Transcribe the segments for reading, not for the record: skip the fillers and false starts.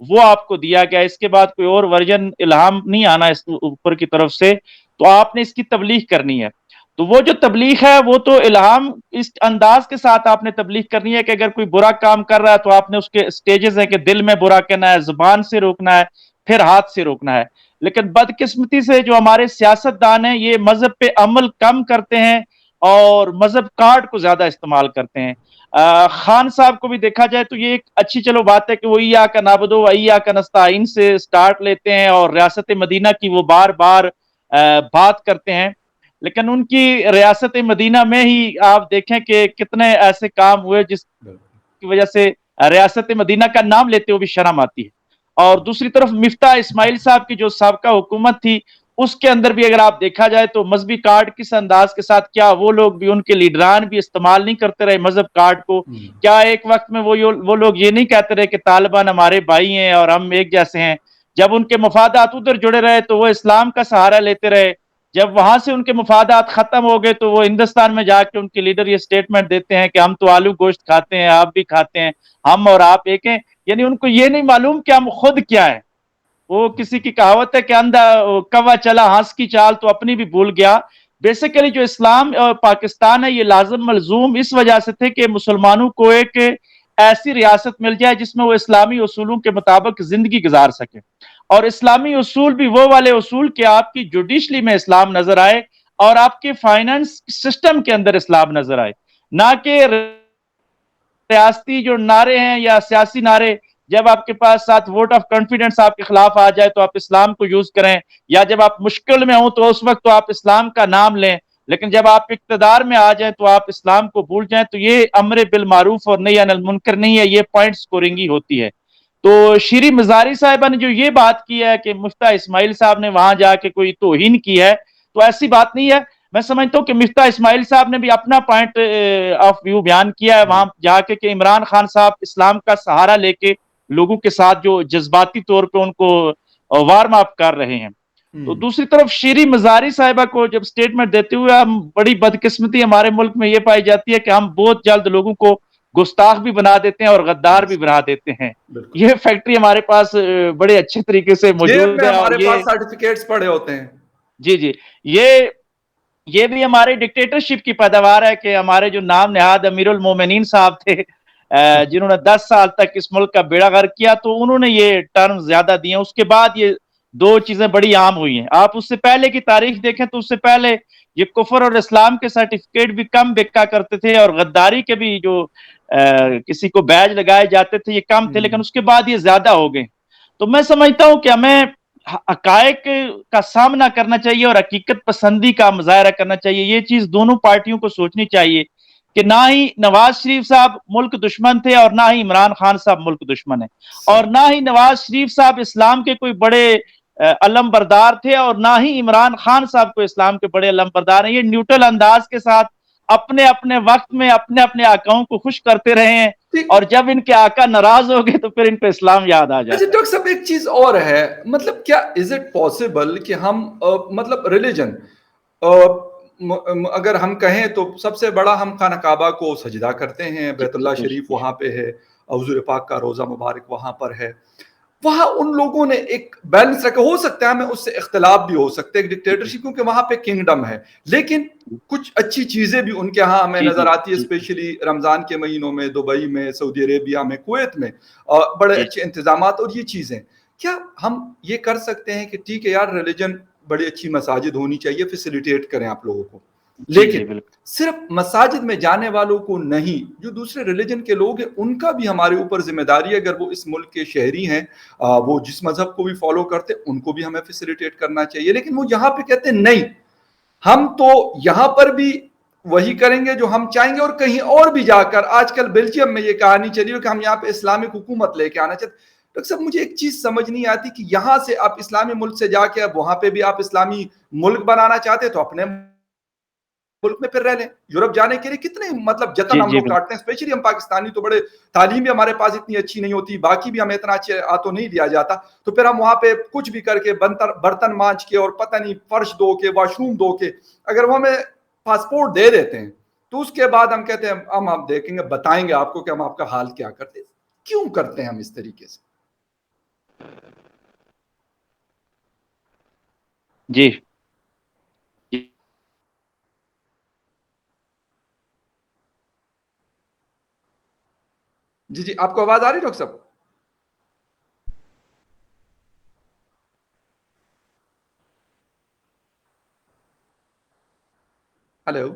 وہ آپ کو دیا گیا، اس کے بعد کوئی اور ورژن الہام نہیں آنا اس اوپر کی طرف سے، تو آپ نے اس کی تبلیغ کرنی ہے۔ تو وہ جو تبلیغ ہے وہ تو الہام اس انداز کے ساتھ آپ نے تبلیغ کرنی ہے کہ اگر کوئی برا کام کر رہا ہے تو آپ نے اس کے سٹیجز ہیں کہ دل میں برا کہنا ہے، زبان سے روکنا ہے، پھر ہاتھ سے روکنا ہے۔ لیکن بدقسمتی سے جو ہمارے سیاست دان ہیں یہ مذہب پہ عمل کم کرتے ہیں اور مذہب کارڈ کو زیادہ استعمال کرتے ہیں۔ خان صاحب کو بھی دیکھا جائے تو یہ ایک اچھی چلو بات ہے کہ وہ ایاک نعبد و ایاک نستعین سے سٹارٹ لیتے ہیں اور ریاست مدینہ کی وہ بار بار بات کرتے ہیں، لیکن ان کی ریاست مدینہ میں ہی آپ دیکھیں کہ کتنے ایسے کام ہوئے جس کی وجہ سے ریاست مدینہ کا نام لیتے ہوئے بھی شرم آتی ہے۔ اور دوسری طرف مفتاح اسماعیل صاحب کی جو سابقہ حکومت تھی اس کے اندر بھی اگر آپ دیکھا جائے تو مذہبی کارڈ کس انداز کے ساتھ، کیا وہ لوگ بھی، ان کے لیڈران بھی استعمال نہیں کرتے رہے مذہب کارڈ کو؟ کیا ایک وقت میں وہ لوگ یہ نہیں کہتے رہے کہ طالبان ہمارے بھائی ہیں اور ہم ایک جیسے ہیں؟ جب ان کے مفادات ادھر جڑے رہے تو وہ اسلام کا سہارا لیتے رہے، جب وہاں سے ان کے مفادات ختم ہو گئے تو وہ ہندوستان میں جا کے ان کے لیڈر یہ سٹیٹمنٹ دیتے ہیں کہ ہم تو آلو گوشت کھاتے ہیں، آپ بھی کھاتے ہیں، ہم اور آپ ایک ہیں۔ یعنی ان کو یہ نہیں معلوم کہ ہم خود کیا ہے۔ وہ کسی کی کہاوت ہے کہ اندھا کوا چلا ہنس کی چال تو اپنی بھی بھول گیا۔ بیسیکلی جو اسلام اور پاکستان ہے یہ لازم ملزوم اس وجہ سے تھے کہ مسلمانوں کو ایک ایسی ریاست مل جائے جس میں وہ اسلامی اصولوں کے مطابق زندگی گزار سکے، اور اسلامی اصول بھی وہ والے اصول کہ آپ کی جوڈیشلی میں اسلام نظر آئے اور آپ کے فائنانس سسٹم کے اندر اسلام نظر آئے، نہ کہ ریاستی جو نعرے ہیں یا سیاسی نعرے، جب آپ کے پاس ساتھ ووٹ آف کانفیڈنس آپ کے خلاف آ جائے تو آپ اسلام کو یوز کریں، یا جب آپ مشکل میں ہوں تو اس وقت تو آپ اسلام کا نام لیں، لیکن جب آپ اقتدار میں آ جائیں تو آپ اسلام کو بھول جائیں۔ تو یہ امر بالمعروف اور نہی عن المنکر نہیں ہے، یہ پوائنٹ سکورنگی ہوتی ہے۔ تو شیریں مزاری صاحبہ نے جو یہ بات کی ہے کہ مفتاح اسماعیل صاحب نے وہاں جا کے کوئی توہین کی ہے، تو ایسی بات نہیں ہے۔ میں سمجھتا ہوں کہ مفتاح اسماعیل صاحب نے بھی اپنا پوائنٹ آف ویو بیان کیا ہے وہاں جا کے کہ عمران خان صاحب اسلام کا سہارا لے کے لوگوں کے ساتھ جو جذباتی طور پہ ان کو وارم اپ کر رہے ہیں۔ تو دوسری طرف شیریں مزاری صاحبہ کو جب سٹیٹمنٹ دیتے ہوئے، ہم بڑی بدقسمتی ہمارے ملک میں یہ پائی جاتی ہے کہ ہم بہت جلد لوگوں کو گستاخ بھی بنا دیتے ہیں اور غدار بھی بنا دیتے ہیں۔ بالکل، یہ فیکٹری ہمارے پاس بڑے اچھے طریقے سے جیب موجود میں ہے، اور ہمارے یہ پاس سرٹیفکیٹس پڑے ہوتے ہیں۔ جی جی یہ بھی ہمارے ڈکٹیٹرشپ کی پیداوار ہے کہ ہمارے جو نام نہاد امیر المومنین صاحب تھے جنہوں نے 10 سال تک اس ملک کا بیڑا غرق کیا، تو انہوں نے یہ ٹرم زیادہ دیے ہیں۔ اس کے بعد یہ دو چیزیں بڑی عام ہوئی ہیں۔ آپ اس سے پہلے کی تاریخ دیکھیں تو اس سے پہلے یہ کفر اور اسلام کے سرٹیفکیٹ بھی کم بکا کرتے تھے، اور غداری کے بھی جو کسی کو بیج لگائے جاتے تھے یہ کم تھے، لیکن اس کے بعد یہ زیادہ ہو گئے۔ تو میں سمجھتا ہوں کہ ہمیں حقائق کا سامنا کرنا چاہیے اور حقیقت پسندی کا مظاہرہ کرنا چاہیے۔ یہ چیز دونوں پارٹیوں کو سوچنی چاہیے کہ نہ ہی نواز شریف صاحب ملک دشمن تھے اور نہ ہی عمران خان صاحب ملک دشمن ہیں، اور صحیح، نہ ہی نواز شریف صاحب اسلام کے کوئی بڑے علم بردار تھے اور نہ ہی عمران خان صاحب کو اسلام کے بڑے علم بردار ہیں۔ یہ نیوٹرل انداز کے ساتھ اپنے اپنے وقت میں اپنے اپنے آقاؤں کو خوش کرتے رہے ہیں، ٹھیک۔ اور جب ان کے آقا ناراض ہو گئے تو پھر ان کو اسلام یاد آ اچھا جاتا ہے۔ ڈاکٹر صاحب، ایک چیز اور ہے، مطلب کیا از اٹ پاسبل کہ ہم مطلب ریلیجن اگر ہم کہیں تو سب سے بڑا ہم خانہ کعبہ کو سجدہ کرتے ہیں، جی بیت اللہ جی شریف وہاں پہ ہے، حضور پاک کا روزہ مبارک وہاں پر ہے، وہاں ان لوگوں نے ایک بیلنس رکھا۔ ہو سکتا ہے ہمیں اس سے اختلاف بھی ہو سکتے ہیں ڈکٹیٹرشپ، کیونکہ وہاں پہ کنگڈم ہے، لیکن کچھ اچھی چیزیں بھی ان کے ہاں ہمیں جی نظر جی آتی ہے، جی اسپیشلی رمضان کے مہینوں میں دبئی میں، سعودی عربیہ میں، کویت میں بڑے جی اچھے انتظامات اور یہ چیزیں۔ کیا ہم یہ کر سکتے ہیں کہ ٹھیک ہے یار، ریلیجن بڑی اچھی مساجد ہونی چاہیے، فیسیلیٹیٹ کریں آپ لوگوں کو، جی لیکن جی بالکل صرف مساجد میں جانے والوں کو نہیں، جو دوسرے ریلیجن کے لوگ ہیں ان کا بھی ہمارے اوپر ذمہ داری ہے۔ اگر وہ اس ملک کے شہری ہیں، وہ جس مذہب کو بھی فالو کرتے، ان کو بھی ہمیں فیسیلیٹیٹ کرنا چاہیے۔ لیکن وہ یہاں پہ کہتے ہیں نہیں، ہم تو یہاں پر بھی وہی کریں گے جو ہم چاہیں گے، اور کہیں اور بھی جا کر، آج کل بیلجیم میں یہ کہانی چلی ہو کہ ہم یہاں پہ اسلامک حکومت لے کے آنا چاہتے۔ ڈاکٹر صاحب، مجھے ایک چیز سمجھ نہیں آتی کہ یہاں سے آپ اسلامی ملک سے جا کے اب وہاں پہ بھی آپ اسلامی ملک بنانا چاہتے تو اپنے ملک میں پھر رہ لیں۔ یورپ جانے کے لیے کتنے مطلب جتن جی ہم جی لوگ بالکل کاٹتے ہیں، اسپیشلی ہم پاکستانی تو بڑے، تعلیم بھی ہمارے پاس اتنی اچھی نہیں ہوتی، باقی بھی ہمیں اتنا اچھے ہاتھوں نہیں دیا جاتا، تو پھر ہم وہاں پہ کچھ بھی کر کے برتن مانج کے اور پتہ نہیں فرش دھو کے، واش روم دھو کے، اگر وہ ہمیں پاسپورٹ دے دیتے ہیں تو اس کے بعد ہم کہتے ہیں ہم آپ دیکھیں گے، بتائیں گے آپ کو کہ ہم آپ کا حال کیا کرتے ہیں۔ کیوں کرتے ہیں ہم اس طریقے سے؟ جی جی آپ کو آواز آ رہی ڈاکٹر صاحب؟ ہلو،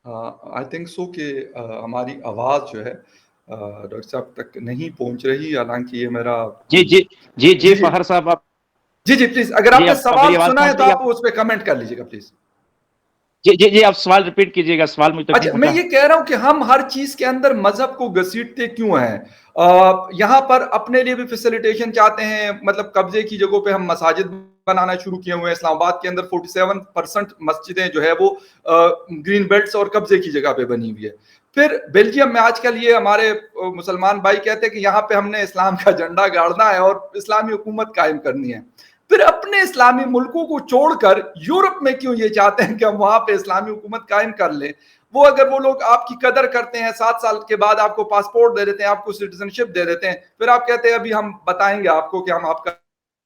آئی تھنک سو کہ ہماری آواز جو ہے ڈاکٹر صاحب تک نہیں پہنچ رہی، حالانکہ یہ میرا جی جی جی جی جی فخر صاحب آپ جی پلیز، اگر آپ جی نے اب سوال میری آواز سنا ہے پہنچ تو رہی ہے آپ اس پہ کمنٹ کر لیجیے گا پلیز۔ جی آپ سوال ریپیٹ کیجیے گا، سوال مجھ تک نہیں اچھا، میں پہنچا۔ یہ کہہ رہا ہوں کہ ہم ہر چیز کے اندر مذہب کو گھسیٹتے کیوں ہیں؟ یہاں پر اپنے لیے بھی فیسیلیٹیشن چاہتے ہیں، مطلب قبضے کی جگہوں پہ ہم مساجد بنانا شروع کیے ہوئے ہیں۔ اسلام آباد کے اندر 47% مسجدیں جو ہے وہ گرین بیلٹس اور قبضے کی جگہ پہ بنی ہوئی ہے۔ پھر بیلجیم میں آج کل یہ ہمارے مسلمان بھائی کہتے ہیں کہ یہاں پہ ہم نے اسلام کا جھنڈا گاڑنا ہے اور اسلامی حکومت قائم کرنی ہے۔ پھر اپنے اسلامی ملکوں کو چھوڑ کر یورپ میں کیوں یہ چاہتے ہیں کہ ہم وہاں پہ اسلامی حکومت قائم کر لیں؟ وہ اگر وہ لوگ آپ کی قدر کرتے ہیں، 7 سال کے بعد آپ کو پاسپورٹ دے دیتے ہیں، آپ کو سٹیزن شپ دے دیتے ہیں، پھر آپ کہتے ہیں ابھی ہم بتائیں گے آپ کو کہ ہم آپ کا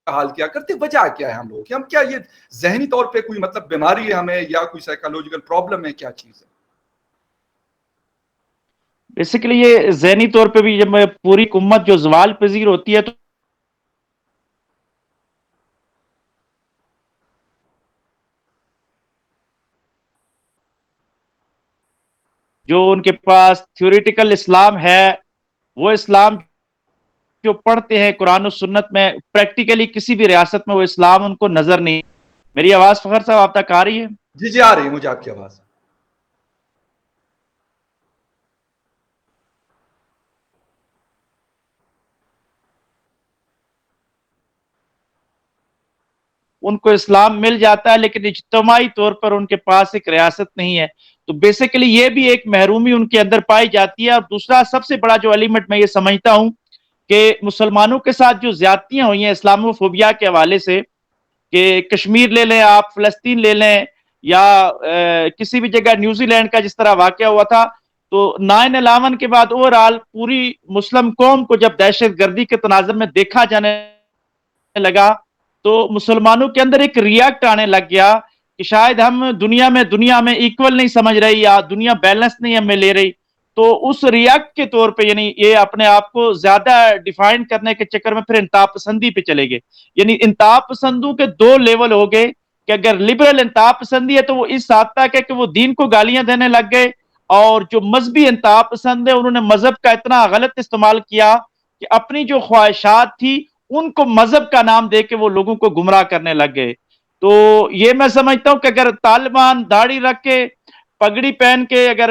حال کیا کرتے۔ وجہ کیا ہے ہم لوگ کہ ہم کیا یہ ذہنی طور پہ کوئی مطلب بیماری ہے ہمیں، یا کوئی سائیکولوجیکل پرابلم ہے، کیا چیز ہے؟ بیسیکلی یہ ذہنی طور پہ بھی جب پوری امت جو زوال پذیر ہوتی ہے تو جو ان کے پاس تھیوریٹیکل اسلام ہے، وہ اسلام جو پڑھتے ہیں قرآن و سنت میں، پریکٹیکلی کسی بھی ریاست میں وہ اسلام ان کو نظر نہیں۔ میری آواز فخر صاحب آپ تک آ رہی ہے؟ جی آ رہی ہے مجھے آپ کی آواز۔ ان کو اسلام مل جاتا ہے لیکن اجتماعی طور پر ان کے پاس ایک ریاست نہیں ہے، تو بیسیکلی یہ بھی ایک محرومی ان کے اندر پائی جاتی ہے۔ اور دوسرا سب سے بڑا جو ایلیمنٹ میں یہ سمجھتا ہوں کہ مسلمانوں کے ساتھ جو زیادتیاں ہوئی ہیں اسلامو فوبیا کے حوالے سے، کہ کشمیر لے لیں آپ، فلسطین لے لیں، یا کسی بھی جگہ نیوزی لینڈ کا جس طرح واقعہ ہوا تھا، تو 9/11 کے بعد اوورآل پوری مسلم قوم کو جب دہشت گردی کے تناظر میں دیکھا جانے لگا تو مسلمانوں کے اندر ایک ریاکٹ آنے لگ گیا کہ شاید ہم دنیا میں ایکول نہیں سمجھ رہی، یا دنیا بیلنس نہیں ہمیں لے رہی۔ تو اس ریاکٹ کے طور پہ یعنی یہ اپنے آپ کو زیادہ ڈیفائن کرنے کے چکر میں پھر انتہا پسندی پہ چلے گئے۔ یعنی انتہا پسندوں کے 2 لیول ہو گئے کہ اگر لبرل انتہا پسندی ہے تو وہ اس حد تک ہے کہ وہ دین کو گالیاں دینے لگ گئے، اور جو مذہبی انتہا پسند ہے انہوں نے مذہب کا اتنا غلط استعمال کیا کہ اپنی جو خواہشات تھی ان کو مذہب کا نام دے کے وہ لوگوں کو گمراہ کرنے لگ گئے۔ تو یہ میں سمجھتا ہوں کہ اگر طالبان داڑھی رکھ کے، پگڑی پہن کے، اگر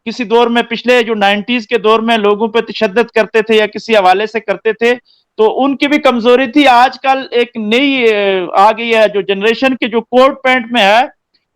کسی دور میں پچھلے جو 90s کے دور میں لوگوں پہ تشدد کرتے تھے یا کسی حوالے سے کرتے تھے تو ان کی بھی کمزوری تھی۔ آج کل ایک نئی آ گئی ہے جو جنریشن کے جو کوٹ پینٹ میں ہے،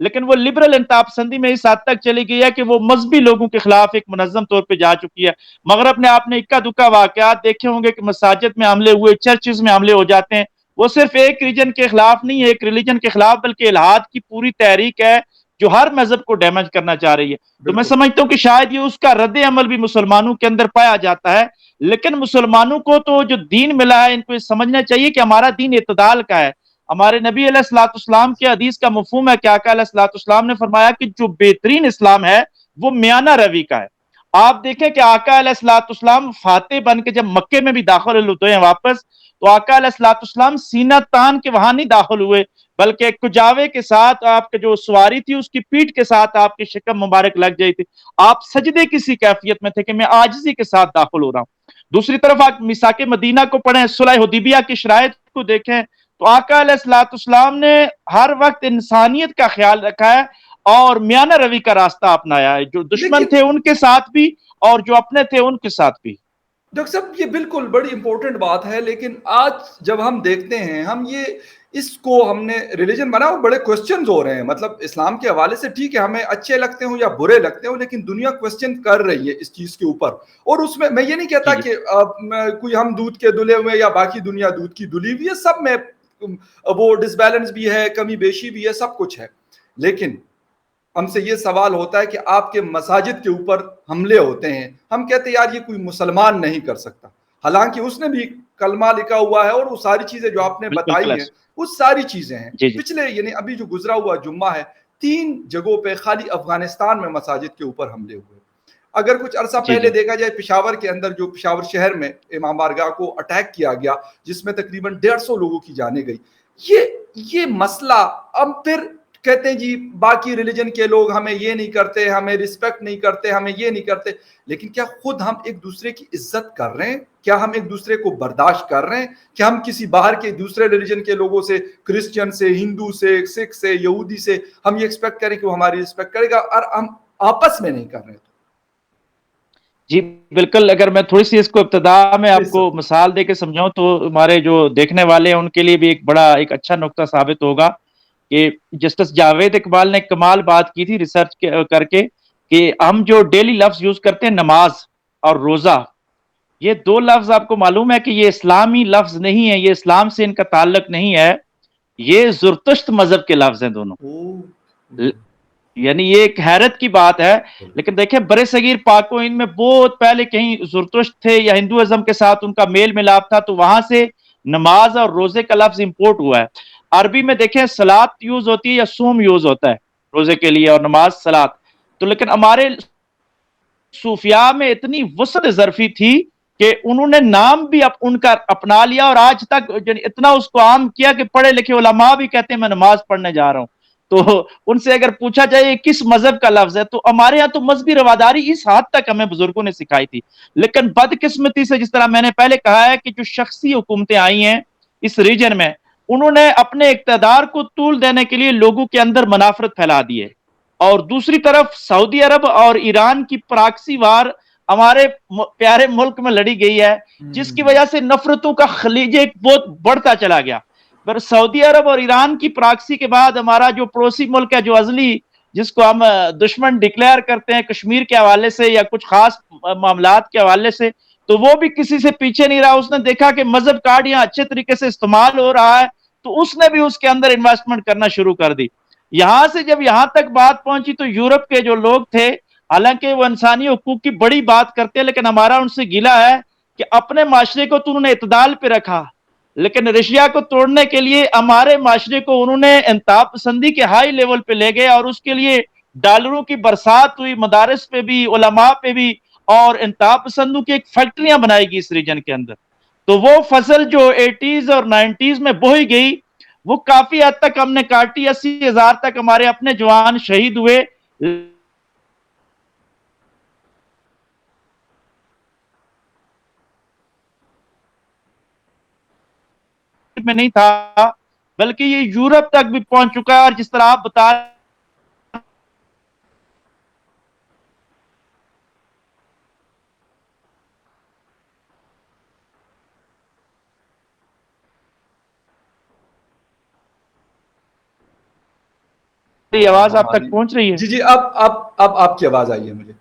لیکن وہ لبرل انتہا پسندی میں اس حد تک چلی گئی ہے کہ وہ مذہبی لوگوں کے خلاف ایک منظم طور پہ جا چکی ہے۔ مغرب میں آپ نے اکا دکا واقعات دیکھے ہوں گے کہ مساجد میں حملے ہوئے، چرچز میں حملے ہو جاتے ہیں۔ وہ صرف ایک ریجن کے خلاف نہیں ہے، ایک ریلیجن کے خلاف، بلکہ الہاد کی پوری تحریک ہے جو ہر مذہب کو ڈیمیج کرنا چاہ رہی ہے۔ تو میں بالکل سمجھتا ہوں کہ شاید یہ اس کا رد عمل بھی مسلمانوں کے اندر پایا جاتا ہے، لیکن مسلمانوں کو تو جو دین ملا ہے ان کو یہ سمجھنا چاہیے کہ ہمارا دین اعتدال کا ہے۔ ہمارے نبی علیہ الصلوۃ والسلام کے حدیث کا مفہوم ہے کہ آقا علیہ الصلوۃ والسلام نے فرمایا کہ جو بہترین اسلام ہے وہ میانہ روی کا ہے۔ آپ دیکھیں کہ آقا علیہ الصلوۃ والسلام فاتح بن کے جب مکے میں بھی داخل ہوتے ہیں واپس، تو آقا علیہ الصلوۃ والسلام سینہ تان کے وہاں نہیں داخل ہوئے، بلکہ ایک کجاوے کے ساتھ آپ کے جو سواری تھی اس کی پیٹھ کے ساتھ آپ کی شکم مبارک لگ جائی تھی۔ آپ سجدے کسی کیفیت میں تھے کہ میں عاجزی کے ساتھ داخل ہو رہا ہوں۔ دوسری طرف آپ میثاق مدینہ کو پڑھیں، صلح حدیبیہ کی شرائط کو دیکھیں، تو آقا علیہ الصلوۃ والسلام نے ہر وقت انسانیت کا خیال رکھا ہے اور میانہ روی کا راستہ اپنایا ہے، جو دشمن لیکن تھے ان کے ساتھ بھی اور جو اپنے تھے ان کے ساتھ بھی۔ ڈاکٹر صاحب یہ بالکل بڑی امپورٹنٹ بات ہے، لیکن آج جب ہم دیکھتے ہیں، ہم یہ اس کو ہم نے ریلیجن بنا اور بڑے کوسچنز ہو رہے ہیں، مطلب اسلام کے حوالے سے ٹھیک ہے ہمیں اچھے لگتے ہوں یا برے لگتے ہوں، لیکن دنیا کوسچن کر رہی ہے اس چیز کے اوپر۔ اور اس میں یہ نہیں کہتا جی کہ کوئی ہم دودھ کے دلے ہوئے یا باقی دنیا دودھ کی دلی ہوئی ہے، سب میں وہ ڈس بیلنس بھی ہے، کمی بیشی بھی ہے، سب کچھ ہے۔ لیکن ہم سے یہ سوال ہوتا ہے کہ آپ کے مساجد کے اوپر حملے ہوتے ہیں، ہم کہتے ہیں یار یہ کوئی مسلمان نہیں کر سکتا، حالانکہ اس نے بھی کلمہ لکھا ہوا ہے اور وہ ساری چیزیں جو آپ نے بالکل بتائی ہیں کلرس وہ ساری چیزیں ہیں. جی جی پچھلے یعنی ابھی جو گزرا ہوا جمعہ ہے 3 جگہوں پہ خالی افغانستان میں مساجد کے اوپر حملے ہوئے. اگر کچھ عرصہ جی پہلے جی دیکھا جائے پشاور کے اندر جو پشاور شہر میں امام بارگاہ کو اٹیک کیا گیا جس میں تقریباً 150 لوگوں کی جانیں گئی. یہ مسئلہ اب پھر کہتے ہیں جی باقی ریلیجن کے لوگ ہمیں یہ نہیں کرتے, ہمیں رسپیکٹ نہیں کرتے, ہمیں یہ نہیں کرتے, لیکن کیا خود ہم ایک دوسرے کی عزت کر رہے ہیں؟ کیا ہم ایک دوسرے کو برداشت کر رہے ہیں؟ کیا ہم کسی باہر کے دوسرے ریلیجن کے لوگوں سے, کرسچن سے, ہندو سے, سکھ سے, یہودی سے ہم یہ ایکسپیکٹ کریں کہ وہ ہماری رسپیکٹ کرے گا اور ہم آپس میں نہیں کر رہے؟ جی بالکل. اگر میں تھوڑی سی اس کو ابتدا میں بے آپ کو شک مثال دے کے سمجھاؤں تو ہمارے جو دیکھنے والے ہیں ان کے لیے بھی ایک اچھا نقطہ ثابت ہوگا کہ جسٹس جاوید اقبال نے کمال بات کی تھی ریسرچ کر کے کہ ہم جو ڈیلی لفظ یوز کرتے ہیں نماز اور روزہ, یہ 2 لفظ آپ کو معلوم ہے کہ یہ اسلامی لفظ نہیں ہے, یہ اسلام سے ان کا تعلق نہیں ہے, یہ زرتشت مذہب کے لفظ ہیں دونوں. یعنی یہ ایک حیرت کی بات ہے. لیکن دیکھیں برے صغیر پاک و ہند میں بہت پہلے کہیں زرتشت تھے یا ہندوازم کے ساتھ ان کا میل ملاپ تھا, تو وہاں سے نماز اور روزے کا لفظ امپورٹ ہوا ہے. عربی میں دیکھیں صلاۃ یوز ہوتی ہے یا صوم یوز ہوتا ہے روزے کے لیے اور نماز صلاۃ. تو لیکن ہمارے صوفیاء میں اتنی وسعت ظرفی تھی کہ انہوں نے نام بھی ان کا اپنا لیا اور آج تک اتنا اس کو عام کیا کہ پڑھے لکھے علماء بھی کہتے ہیں میں نماز پڑھنے جا رہا ہوں. تو ان سے اگر پوچھا جائے کس مذہب کا لفظ ہے تو ہمارے یہاں تو مذہبی رواداری اس حد تک ہمیں بزرگوں نے سکھائی تھی. لیکن بدقسمتی سے جس طرح میں نے پہلے کہا ہے کہ جو شخصی حکومتیں آئی ہیں اس ریجن میں, انہوں نے اپنے اقتدار کو طول دینے کے لیے لوگوں کے اندر منافرت پھیلا دی ہے. اور دوسری طرف سعودی عرب اور ایران کی پراکسی وار ہمارے پیارے ملک میں لڑی گئی ہے, جس کی وجہ سے نفرتوں کا خلیج بہت بڑھتا چلا گیا. پر سعودی عرب اور ایران کی پراکسی کے بعد ہمارا جو پڑوسی ملک ہے جو ازلی جس کو ہم دشمن ڈکلیئر کرتے ہیں کشمیر کے حوالے سے یا کچھ خاص معاملات کے حوالے سے, تو وہ بھی کسی سے پیچھے نہیں رہا. اس نے دیکھا کہ مذہب کارڈ یہاں اچھے طریقے سے استعمال ہو رہا ہے تو اس نے بھی اس کے اندر انویسٹمنٹ کرنا شروع کر دی. یہاں سے جب یہاں تک بات پہنچی تو یورپ کے جو لوگ تھے, حالانکہ وہ انسانی حقوق کی بڑی بات کرتے ہیں, لیکن ہمارا ان سے گلہ ہے کہ اپنے معاشرے کو تو انہوں نے اعتدال پہ رکھا, لیکن رشیا کو توڑنے کے لیے ہمارے معاشرے کو انہوں نے انتہا پسندی کے ہائی لیول پہ لے گئے اور اس کے لیے ڈالروں کی برسات ہوئی مدارس پہ بھی, علماء پہ بھی, اور انتہا پسندوں کی ایک فیکٹریاں بنائی گئی اس ریجن کے اندر. تو وہ فصل جو 80s اور 90s میں بوئی گئی وہ کافی حد تک ہم نے کاٹی. 80,000 تک ہمارے اپنے جوان شہید ہوئے میں نہیں تھا, بلکہ یہ یورپ تک بھی پہنچ چکا ہے. اور جس طرح آپ بتا آواز آپ تک پہنچ رہی ہے؟ جی جی اب آپ کی آواز آئی ہے مجھے.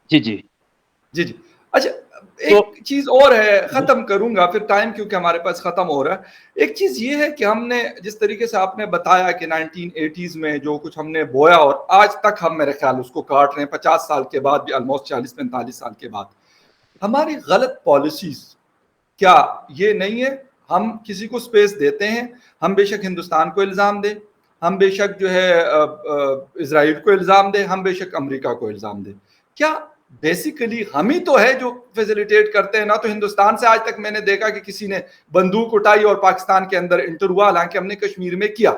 جی جی جی جی اچھا تو ایک چیز اور ہے, ختم کروں گا پھر ٹائم کیونکہ ہمارے پاس ختم ہو رہا ہے. ایک چیز یہ ہے کہ ہم نے جس طریقے سے آپ نے بتایا کہ 1980s میں جو کچھ ہم نے بویا اور آج تک ہم میرے خیال اس کو کاٹ رہے ہیں 50 سال کے بعد بھی, آلموسٹ 40-45 سال کے بعد. ہماری غلط پالیسیز کیا یہ نہیں ہے ہم کسی کو سپیس دیتے ہیں, ہم بے شک ہندوستان کو الزام دیں, ہم بے شک جو ہے اسرائیل کو الزام دیں, ہم بے شک امریکہ کو الزام دیں, کیا بیسیکلی ہم ہی تو ہے جو فیسیلیٹیٹ کرتے ہیں؟ نہ تو ہندوستان سے آج تک میں نے دیکھا کہ کسی نے بندوق اٹھائی اور پاکستان کے اندر انٹر ہوا, حالانکہ ہم نے کشمیر میں کیا.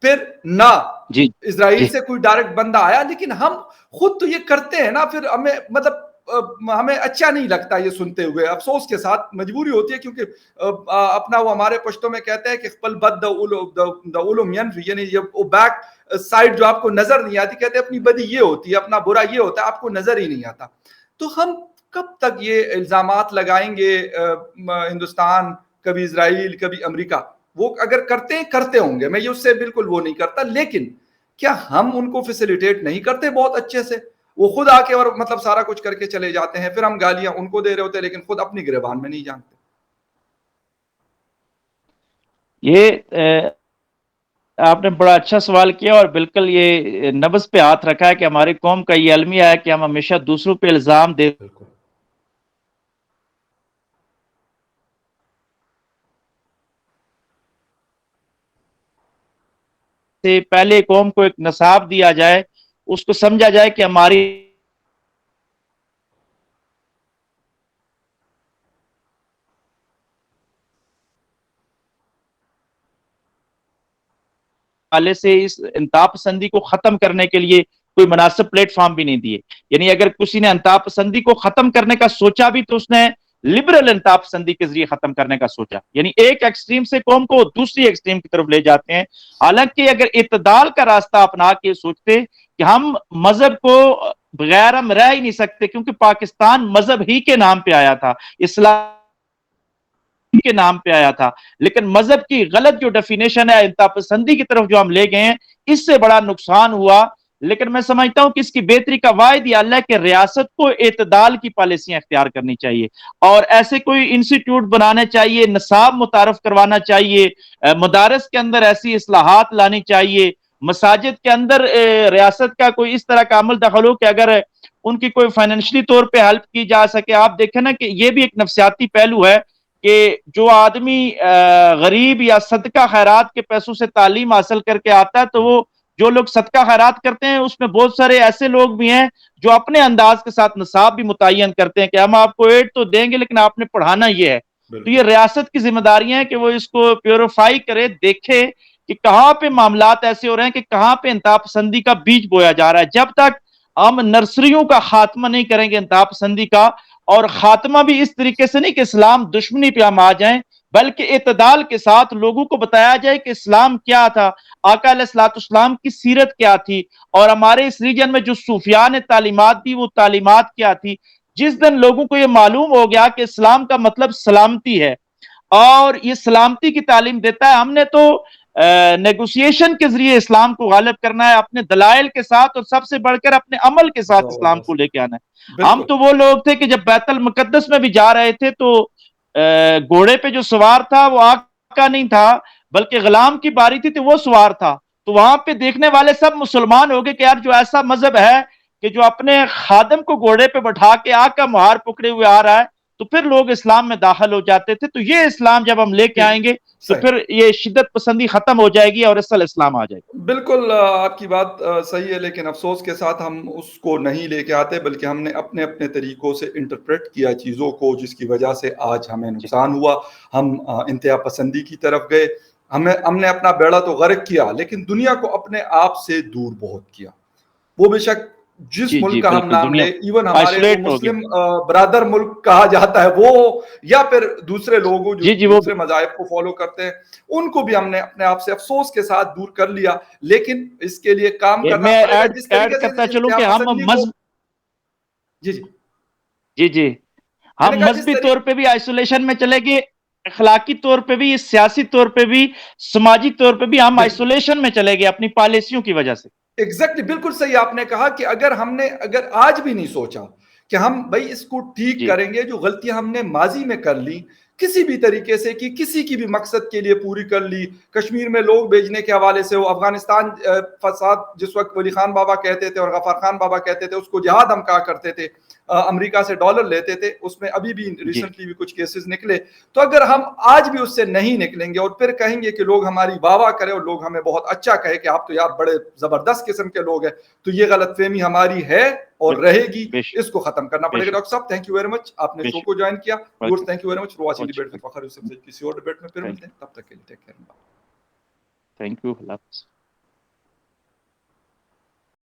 پھر نہ جی اسرائیل جی سے کوئی ڈائریکٹ بندہ آیا, لیکن ہم خود تو یہ کرتے ہیں نا. پھر ہمیں مطلب ہمیں اچھا نہیں لگتا یہ سنتے ہوئے, افسوس کے ساتھ مجبوری ہوتی ہے, کیونکہ اپنا وہ ہمارے پشتوں میں کہتے ہیں کہ خپل بد دا علوم ینفی, یعنی وہ بیک سائڈ جو آپ کو نظر نہیں آتی, کہتے ہیں اپنی بدی یہ ہوتی ہے, اپنا برا یہ ہوتا ہے, آپ کو نظر ہی نہیں آتا. تو ہم کب تک یہ الزامات لگائیں گے ہندوستان, کبھی اسرائیل, کبھی امریکہ؟ وہ اگر کرتے ہوں گے, میں یہ اس سے بالکل وہ نہیں کرتا, لیکن کیا ہم ان کو فیسیلیٹیٹ نہیں کرتے بہت اچھے سے؟ وہ خود آ کے اور مطلب سارا کچھ کر کے چلے جاتے ہیں, پھر ہم گالیاں ان کو دے رہے ہوتے ہیں لیکن خود اپنی گریبان میں نہیں جانتے. یہ آپ نے بڑا اچھا سوال کیا اور بالکل یہ نبض پہ ہاتھ رکھا ہے کہ ہماری قوم کا یہ المیہ ہے کہ ہم ہمیشہ دوسروں پہ الزام دے بالکل سے پہلے قوم کو ایک نصاب دیا جائے, اس کو سمجھا جائے کہ ہماری حوالے سے اس انتہا پسندی کو ختم کرنے کے لیے کوئی مناسب پلیٹ فارم بھی نہیں دیے. یعنی اگر کسی نے انتہا پسندی کو ختم کرنے کا سوچا بھی تو اس نے لبرل انتہا پسندی کے ذریعے ختم کرنے کا سوچا. یعنی ایک ایکسٹریم سے قوم کو دوسری ایکسٹریم کی طرف لے جاتے ہیں. حالانکہ اگر اعتدال کا راستہ اپنا کے سوچتے کہ ہم مذہب کو بغیر ہم رہ ہی نہیں سکتے, کیونکہ پاکستان مذہب ہی کے نام پہ آیا تھا, اسلام کے نام پہ آیا تھا, لیکن مذہب کی غلط جو ڈیفینیشن ہے انتہا پسندی کی طرف جو ہم لے گئے ہیں, اس سے بڑا نقصان ہوا. لیکن میں سمجھتا ہوں کہ اس کی بہتری کا واحد یہ حل ہے کہ ریاست کو اعتدال کی پالیسیاں اختیار کرنی چاہیے, اور ایسے کوئی انسٹیٹیوٹ بنانے چاہیے, نصاب متعارف کروانا چاہیے, مدارس کے اندر ایسی اصلاحات لانی چاہیے, مساجد کے اندر ریاست کا کوئی اس طرح کا عمل دخل ہو کہ اگر ان کی کوئی فائنینشلی طور پہ ہیلپ کی جا سکے. آپ دیکھیں نا کہ یہ بھی ایک نفسیاتی پہلو ہے کہ جو آدمی غریب یا صدقہ خیرات کے پیسوں سے تعلیم حاصل کر کے آتا ہے, تو وہ جو لوگ صدقہ خیرات کرتے ہیں اس میں بہت سارے ایسے لوگ بھی ہیں جو اپنے انداز کے ساتھ نصاب بھی متعین کرتے ہیں کہ ہم آپ کو ایڈ تو دیں گے لیکن آپ نے پڑھانا یہ ہے. تو یہ ریاست کی ذمہ داریاں ہیں کہ وہ اس کو پیوریفائی کرے, دیکھے کہ کہاں پہ معاملات ایسے ہو رہے ہیں کہ کہاں پہ انتہا پسندی کا بیج بویا جا رہا ہے. جب تک ہم نرسریوں کا خاتمہ نہیں کریں گے انتہا پسندی کا, اور خاتمہ بھی اس طریقے سے نہیں کہ اسلام دشمنی پہ ہم آ جائیں, بلکہ اعتدال کے ساتھ لوگوں کو بتایا جائے کہ اسلام کیا تھا, آقا علیہ الصلوۃ والسلام کی سیرت کیا تھی, اور ہمارے اس ریجن میں جو صوفیاء نے تعلیمات دی وہ تعلیمات کیا تھی. جس دن لوگوں کو یہ معلوم ہو گیا کہ اسلام کا مطلب سلامتی ہے اور یہ سلامتی کی تعلیم دیتا ہے, ہم نے تو نیگوسیشن کے ذریعے اسلام کو غالب کرنا ہے, اپنے دلائل کے ساتھ, اور سب سے بڑھ کر اپنے عمل کے ساتھ اسلام کو لے کے آنا ہے. ہم تو وہ لوگ تھے کہ جب بیت المقدس میں بھی جا رہے تھے تو گھوڑے پہ جو سوار تھا وہ آقا نہیں تھا بلکہ غلام کی باری تھی, تو وہ سوار تھا. تو وہاں پہ دیکھنے والے سب مسلمان ہو گئے کہ یار جو ایسا مذہب ہے کہ جو اپنے خادم کو گھوڑے پہ بٹھا کے آقا مہار پکڑے ہوئے آ رہا ہے, تو پھر لوگ اسلام میں داخل ہو جاتے تھے. تو یہ اسلام جب ہم لے کے آئیں گے تو پھر یہ شدت پسندی ختم ہو جائے گی اور اصل اسلام آ جائے گا. بالکل آپ کی بات صحیح ہے, لیکن افسوس کے ساتھ ہم اس کو نہیں لے کے آتے, بلکہ ہم نے اپنے اپنے طریقوں سے انٹرپریٹ کیا چیزوں کو, جس کی وجہ سے آج ہمیں نقصان ہوا. ہم انتہا پسندی کی طرف گئے, ہم نے اپنا بیڑا تو غرق کیا, لیکن دنیا کو اپنے آپ سے دور بہت کیا. وہ بے شک جس ملک کا ہم نام لے, ایون ہمارے وہ مسلم برادر ملک کہا جاتا ہے وہ, یا پھر دوسرے لوگوں جو دوسرے مذاہب کو فالو کرتے ہیں, ان کو بھی ہم نے اپنے آپ سے افسوس کے ساتھ دور کر لیا. لیکن اس کے لیے کام کرنا پڑے گا, جس طریقے سے انتہا پسندی کو جی ہم مذہبی طور پہ بھی آئسولیشن میں چلے گئے, اخلاقی طور پہ بھی, سیاسی طور پہ بھی, سماجی طور پہ بھی ہم آئسولیشن میں چلے گئے اپنی پالیسیوں کی وجہ سے. ایگزیکٹلی, بالکل صحیح آپ نے کہا کہ اگر آج بھی نہیں سوچا کہ ہم بھائی اس کو ٹھیک کریں گے, جو غلطیاں ہم نے ماضی میں کر لی کسی بھی طریقے سے, کہ کسی کی بھی مقصد کے لیے پوری کر لی, کشمیر میں لوگ بھیجنے کے حوالے سے ہو, افغانستان فساد جس وقت ولی خان بابا کہتے تھے اور غفار خان بابا کہتے تھے, اس کو جہاد ہم کہا کرتے تھے, امریکہ سے ڈالر لیتے تھے, اس میں ابھی بھی ریسنٹلی بھی کچھ کیسز نکلے. تو اگر ہم آج بھی اس سے نہیں نکلیں گے اور پھر کہیں گے کہ لوگ ہماری واہ واہ کریں اور لوگ ہمیں بہت اچھا کہے کہ آپ تو یار بڑے زبردست قسم کے لوگ ہیں, تو یہ غلط فہمی ہماری ہے اور رہے گی. اس کو ختم کرنا پڑے گا. ڈاکٹر صاحب تھینک یو ویری مچ, آپ نے شو کو جوائن کیا. Thank you very much for watching debate with فخر یوسف. کسی اور ڈیبیٹ میں پھر ملتے ہیں, تب تک کے لیے ٹیک کیئر. Thank you.